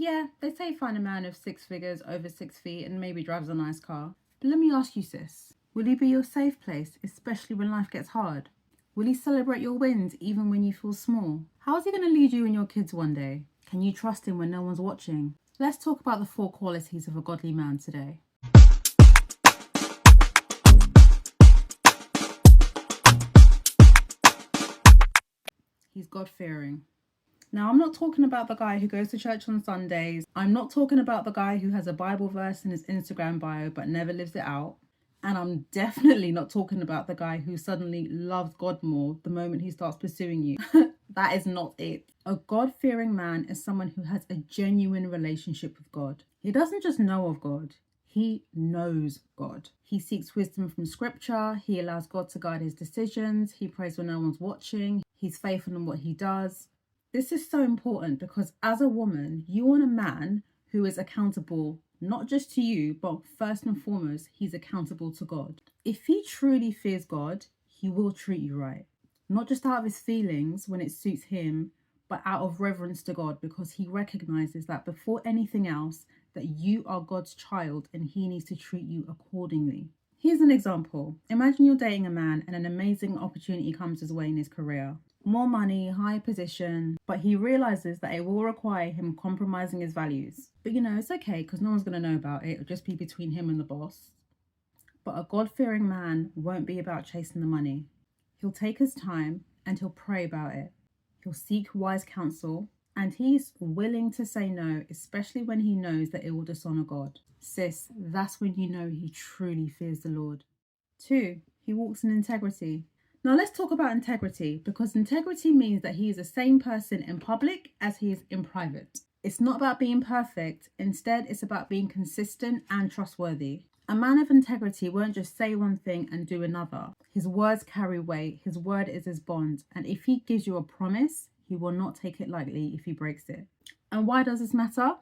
Yeah, they say find a man of 6 figures, over 6 feet, and maybe drives a nice car. But let me ask you, sis, will he be your safe place, especially when life gets hard? Will he celebrate your wins even when you feel small? How is he going to lead you and your kids one day? Can you trust him when no one's watching? Let's talk about the 4 qualities of a godly man today. He's God-fearing. Now, I'm not talking about the guy who goes to church on Sundays. I'm not talking about the guy who has a Bible verse in his Instagram bio but never lives it out. And I'm definitely not talking about the guy who suddenly loves God more the moment he starts pursuing you. That is not it. A God-fearing man is someone who has a genuine relationship with God. He doesn't just know of God. He knows God. He seeks wisdom from scripture. He allows God to guide his decisions. He prays when no one's watching. He's faithful in what he does. This is so important because as a woman, you want a man who is accountable not just to you, but first and foremost, he's accountable to God. If he truly fears God, he will treat you right. Not just out of his feelings when it suits him, but out of reverence to God, because he recognizes that before anything else, that you are God's child and he needs to treat you accordingly. Here's an example. Imagine you're dating a man and an amazing opportunity comes his way in his career. More money, high position, but he realizes that it will require him compromising his values. But it's okay because no one's going to know about it. It'll just be between him and the boss. But a God-fearing man won't be about chasing the money. He'll take his time and he'll pray about it. He'll seek wise counsel and he's willing to say no, especially when he knows that it will dishonor God. Sis, that's when you know he truly fears the Lord. 2, he walks in integrity. Now let's talk about integrity, because integrity means that he is the same person in public as he is in private. It's not about being perfect. Instead, it's about being consistent and trustworthy. A man of integrity won't just say one thing and do another. His words carry weight. His word is his bond. And if he gives you a promise, he will not take it lightly if he breaks it. And why does this matter?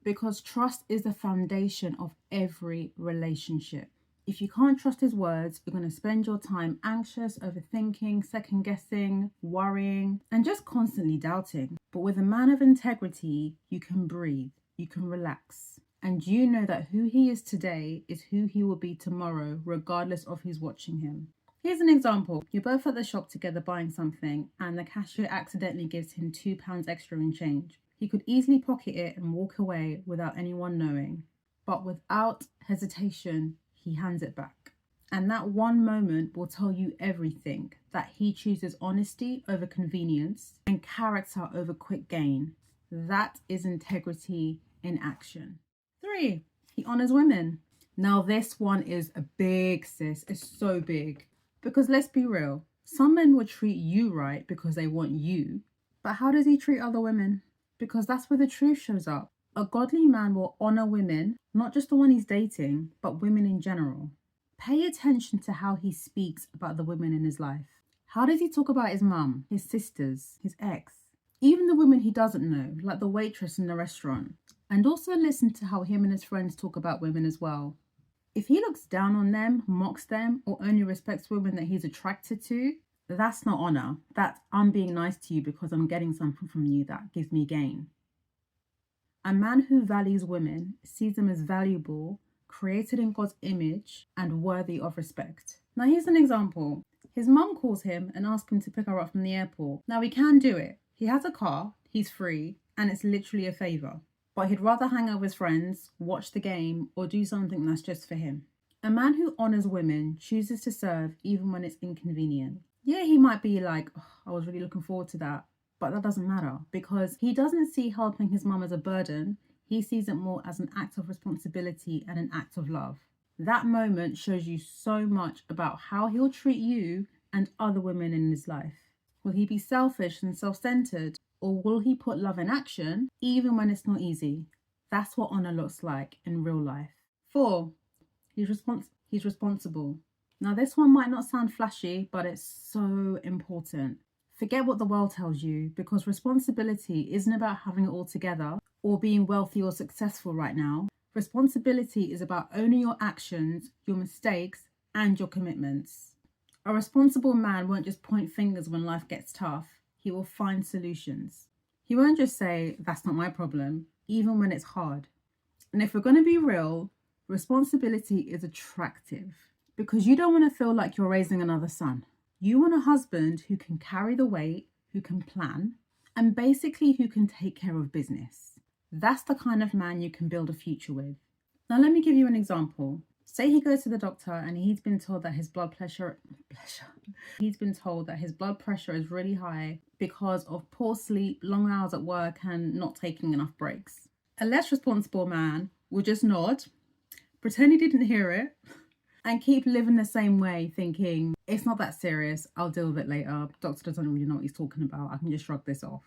Because trust is the foundation of every relationship. If you can't trust his words, you're going to spend your time anxious, overthinking, second-guessing, worrying, and just constantly doubting. But with a man of integrity, you can breathe, you can relax, and you know that who he is today is who he will be tomorrow, regardless of who's watching him. Here's an example. You're both at the shop together buying something, and the cashier accidentally gives him £2 extra in change. He could easily pocket it and walk away without anyone knowing. But without hesitation, he hands it back. And that one moment will tell you everything, that he chooses honesty over convenience and character over quick gain. That is integrity in action. 3, he honors women. Now this one is a big, sis. It's so big. Because let's be real, some men will treat you right because they want you. But how does he treat other women? Because that's where the truth shows up. A godly man will honor women, not just the one he's dating, but women in general. Pay attention to how he speaks about the women in his life. How does he talk about his mum, his sisters, his ex, even the women he doesn't know, like the waitress in the restaurant? And also listen to how him and his friends talk about women as well. If he looks down on them, mocks them, or only respects women that he's attracted to, that's not honor. That's I'm being nice to you because I'm getting something from you that gives me gain. A man who values women sees them as valuable, created in God's image, and worthy of respect. Now here's an example. His mum calls him and asks him to pick her up from the airport. Now he can do it. He has a car, he's free, and it's literally a favour. But he'd rather hang out with his friends, watch the game, or do something that's just for him. A man who honours women chooses to serve even when it's inconvenient. Yeah, he might be like, oh, I was really looking forward to that. But that doesn't matter because he doesn't see helping his mum as a burden. He sees it more as an act of responsibility and an act of love. That moment shows you so much about how he'll treat you and other women in his life. Will he be selfish and self-centered, or will he put love in action even when it's not easy? That's what honor looks like in real life. 4, he's responsible. Now this one might not sound flashy, but it's so important. Forget what the world tells you, because responsibility isn't about having it all together or being wealthy or successful right now. Responsibility is about owning your actions, your mistakes, and your commitments. A responsible man won't just point fingers when life gets tough. He will find solutions. He won't just say, that's not my problem, even when it's hard. And if we're going to be real, responsibility is attractive because you don't want to feel like you're raising another son. You want a husband who can carry the weight, who can plan, and basically who can take care of business. That's the kind of man you can build a future with. Now, let me give you an example. Say he goes to the doctor and he's been told that his blood pressure is really high because of poor sleep, long hours at work, and not taking enough breaks. A less responsible man will just nod, pretend he didn't hear it, and keep living the same way, thinking, it's not that serious, I'll deal with it later. Doctor doesn't really know what he's talking about, I can just shrug this off.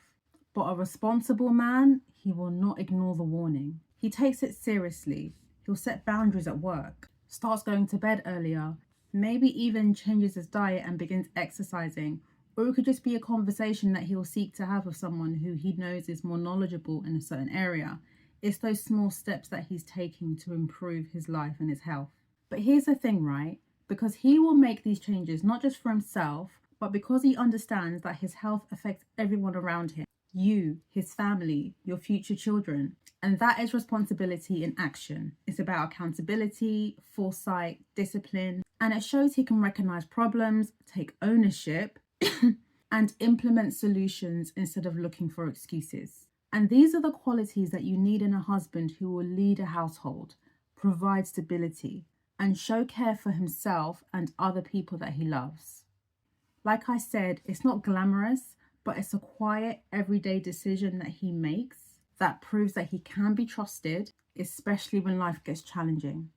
But a responsible man, he will not ignore the warning. He takes it seriously. He'll set boundaries at work, starts going to bed earlier, maybe even changes his diet and begins exercising. Or it could just be a conversation that he'll seek to have with someone who he knows is more knowledgeable in a certain area. It's those small steps that he's taking to improve his life and his health. But here's the thing, right? Because he will make these changes not just for himself, but because he understands that his health affects everyone around him. You, his family, your future children. And that is responsibility in action. It's about accountability, foresight, discipline, and it shows he can recognize problems, take ownership, and implement solutions instead of looking for excuses. And these are the qualities that you need in a husband who will lead a household, provide stability, and show care for himself and other people that he loves. Like I said, it's not glamorous, but it's a quiet, everyday decision that he makes that proves that he can be trusted, especially when life gets challenging.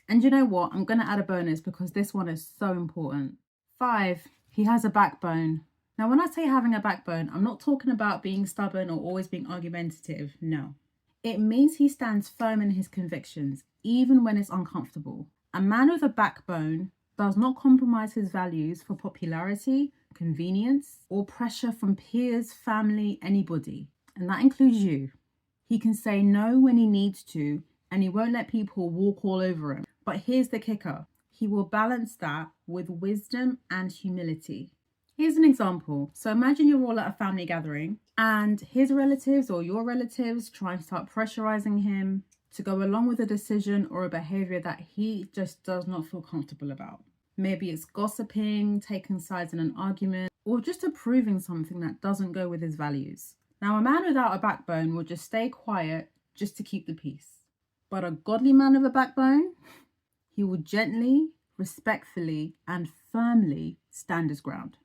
And you know what? I'm going to add a bonus because this one is so important. 5, he has a backbone. Now, when I say having a backbone, I'm not talking about being stubborn or always being argumentative. No. It means he stands firm in his convictions, even when it's uncomfortable. A man with a backbone does not compromise his values for popularity, convenience, or pressure from peers, family, anybody. And that includes you. He can say no when he needs to, and he won't let people walk all over him. But here's the kicker. He will balance that with wisdom and humility. Here's an example. So imagine you're all at a family gathering and his relatives or your relatives try and start pressurizing him to go along with a decision or a behavior that he just does not feel comfortable about. Maybe it's gossiping, taking sides in an argument, or just approving something that doesn't go with his values. Now, a man without a backbone will just stay quiet just to keep the peace. But a godly man with a backbone, he will gently, respectfully, and firmly stand his ground.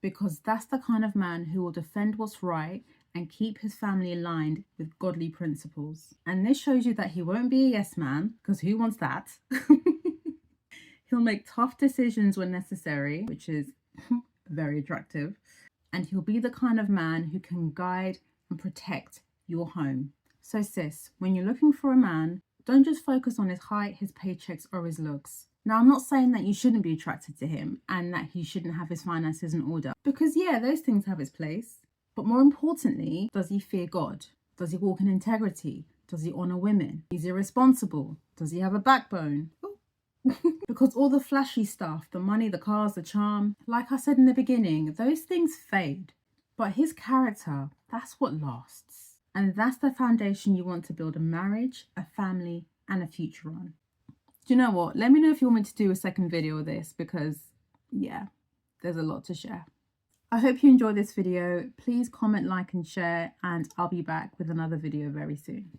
Because that's the kind of man who will defend what's right and keep his family aligned with godly principles. And this shows you that he won't be a yes man, because who wants that? He'll make tough decisions when necessary, which is very attractive. And he'll be the kind of man who can guide and protect your home. So sis, when you're looking for a man, don't just focus on his height, his paychecks, or his looks. Now, I'm not saying that you shouldn't be attracted to him and that he shouldn't have his finances in order. Because yeah, those things have its place. But more importantly, does he fear God? Does he walk in integrity? Does he honor women? Is he responsible? Does he have a backbone? Because all the flashy stuff, the money, the cars, the charm, like I said in the beginning, those things fade. But his character, that's what lasts. And that's the foundation you want to build a marriage, a family, and a future on. Do you know what? Let me know if you want me to do a second video of this because, yeah, there's a lot to share. I hope you enjoyed this video. Please comment, like, and share, and I'll be back with another video very soon.